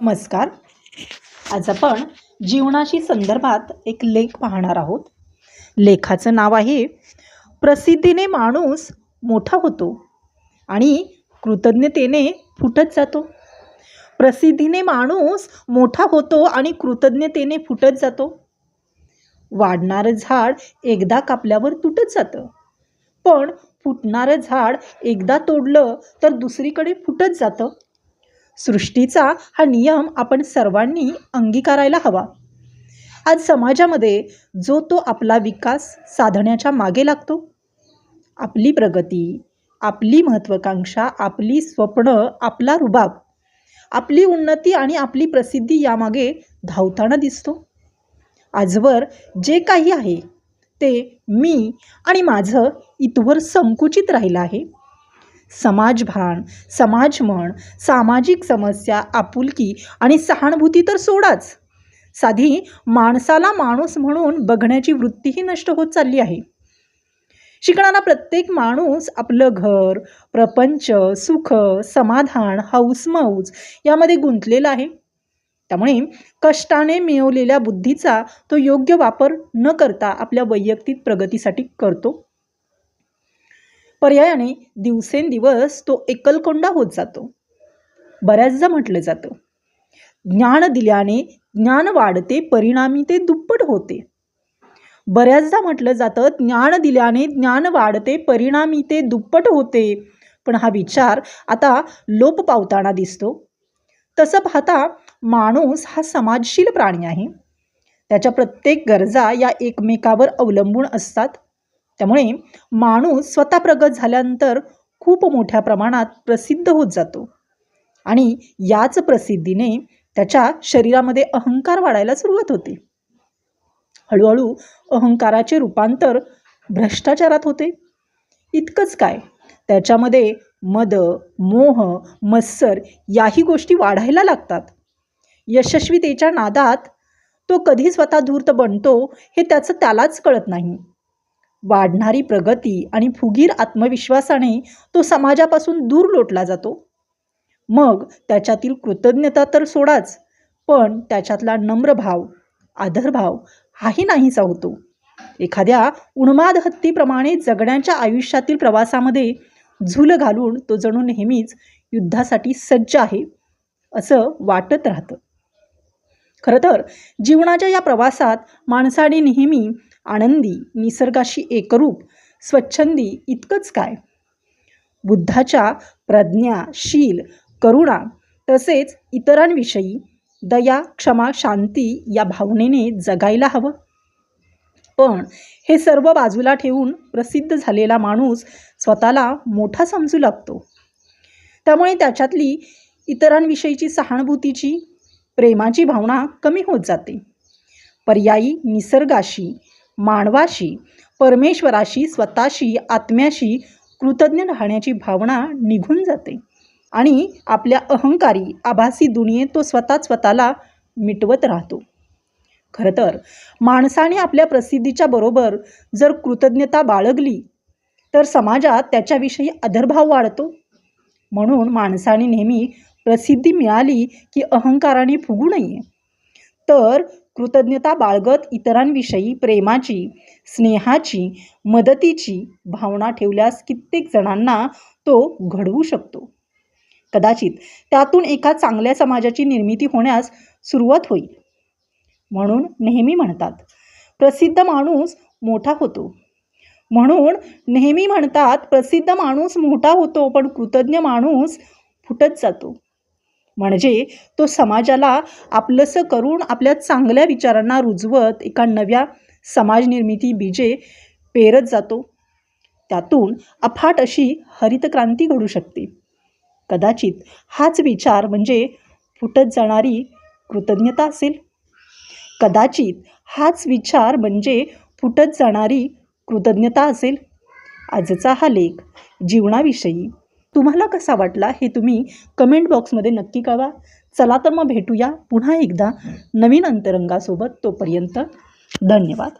नमस्कार. आज आपण जीवनाशी संदर्भात एक लेख पाहणार आहोत. लेखाचं नाव आहे प्रसिद्धीने माणूस मोठा होतो आणि कृतज्ञतेने फुटत जातो. प्रसिद्धीने माणूस मोठा होतो आणि कृतज्ञतेने फुटत जातो. वाढणारं झाड एकदा कापल्यावर तुटत जातं, पण फुटणारं झाड एकदा तोडलं तर दुसरीकडे फुटत जातं. सृष्टीचा हा नियम आपण सर्वांनी अंगीकारायला हवा. आज समाजामध्ये जो तो आपला विकास साधण्याच्या मागे लागतो. आपली प्रगती, आपली महत्त्वाकांक्षा, आपली स्वप्न, आपला रुबाब, आपली उन्नती आणि आपली प्रसिद्धी यामागे धावताना दिसतो. आजवर जे काही आहे ते मी आणि माझं इथवर संकुचित राहिलं आहे. समाजभान, समाजमन, सामाजिक समस्या, आपुलकी आणि सहानुभूती तर सोडाच, साधी माणसाला माणूस म्हणून बघण्याची वृत्तीही नष्ट होत चालली आहे. शिकणारा प्रत्येक माणूस आपलं घर, प्रपंच, सुख, समाधान, हौसमौज यामध्ये गुंतलेला आहे. त्यामुळे कष्टाने मिळवलेल्या बुद्धीचा तो योग्य वापर न करता आपल्या वैयक्तिक प्रगतीसाठी करतो. पर्यायाने दिवसेंदिवस तो एकलकोंडा होत जातो. बऱ्याचदा म्हटलं जातं, ज्ञान दिल्याने ज्ञान वाढते, परिणामी ते दुप्पट होते. बऱ्याचदा म्हटलं जातं, ज्ञान दिल्याने ज्ञान वाढते, परिणामी ते दुप्पट होते. पण हा विचार आता लोप पावताना दिसतो. तसं पाहता माणूस हा समाजशील प्राणी आहे. त्याच्या प्रत्येक गरजा या एकमेकावर अवलंबून असतात. त्यामुळे माणूस स्वतः प्रगत झाल्यानंतर खूप मोठ्या प्रमाणात प्रसिद्ध होत जातो आणि याच प्रसिद्धीने त्याच्या शरीरामध्ये अहंकार वाढायला सुरुवात होते. हळूहळू अहंकाराचे रूपांतर भ्रष्टाचारात होते. इतकंच काय, त्याच्यामध्ये मद, मोह, मत्सर याही गोष्टी वाढायला लागतात. यशस्वीतेच्या नादात तो कधी स्वतः धूर्त बनतो हे त्यालाच कळत नाही. वाढणारी प्रगती आणि फुगीर आत्मविश्वासाने तो समाजापासून दूर लोटला जातो. मग त्याच्यातील कृतज्ञता तर सोडाच, पण त्याच्यातला नम्रभाव, आदरभाव हाही नाहीसा होतो. एखाद्या उन्माद हत्तीप्रमाणे जगण्याच्या आयुष्यातील प्रवासामध्ये झूल घालून तो जणू नेहमीच युद्धासाठी सज्ज आहे असं वाटत राहतं. खरं तर जीवनाच्या या प्रवासात माणसाने नेहमी आनंदी, निसर्गाशी एकरूप, स्वच्छंदी इतकंच काय, बुद्धाच्या प्रज्ञा, शील, करुणा तसेच इतरांविषयी दया, क्षमा, शांती या भावनेने जगायला हवं. पण हे सर्व बाजूला ठेवून प्रसिद्ध झालेला माणूस स्वतःला मोठा समजू लागतो. त्यामुळे त्याच्यातली इतरांविषयीची सहानुभूतीची, प्रेमाची भावना कमी होत जाते. पर्यायी निसर्गाशी, मानवाशी, परमेश्वराशी, स्वतःशी, आत्म्याशी कृतज्ञ राहण्याची भावना निघून जाते आणि आपल्या अहंकारी, आभासी दुनियेत तो स्वतःला मिटवत राहतो. खरं तर माणसाने आपल्या प्रसिद्धीच्या बरोबर जर कृतज्ञता बाळगली तर समाजात त्याच्याविषयी आदरभाव वाढतो. म्हणून माणसाने नेहमी प्रसिद्धी मिळाली की अहंकाराने फुगू नये, तर कृतज्ञता बाळगत इतरांविषयी प्रेमाची, स्नेहाची, मदतीची भावना ठेवल्यास कित्येक जणांना तो घडवू शकतो. कदाचित त्यातून एका चांगल्या समाजाची निर्मिती होण्यास सुरुवात होईल. म्हणून नेहमी म्हणतात, प्रसिद्ध माणूस मोठा होतो. प्रसिद्ध माणूस मोठा होतो, पण कृतज्ञ माणूस फुटत जातो. म्हणजे तो समाजाला आपलंसं करून आपल्या चांगल्या विचारांना रुजवत एका नव्या समाजनिर्मिती बीजे पेरत जातो. त्यातून अफाट अशी हरितक्रांती घडू शकते. कदाचित हाच विचार म्हणजे फुटत जाणारी कृतज्ञता असेल. आजचा हा लेख जीवनाविषयी तुम्हाला कसा वाटला हे तुम्ही कमेंट बॉक्समध्ये नक्की कळवा. चला तर मग भेटूया पुन्हा एकदा नवीन अंतरंगासोबत. तोपर्यंत धन्यवाद.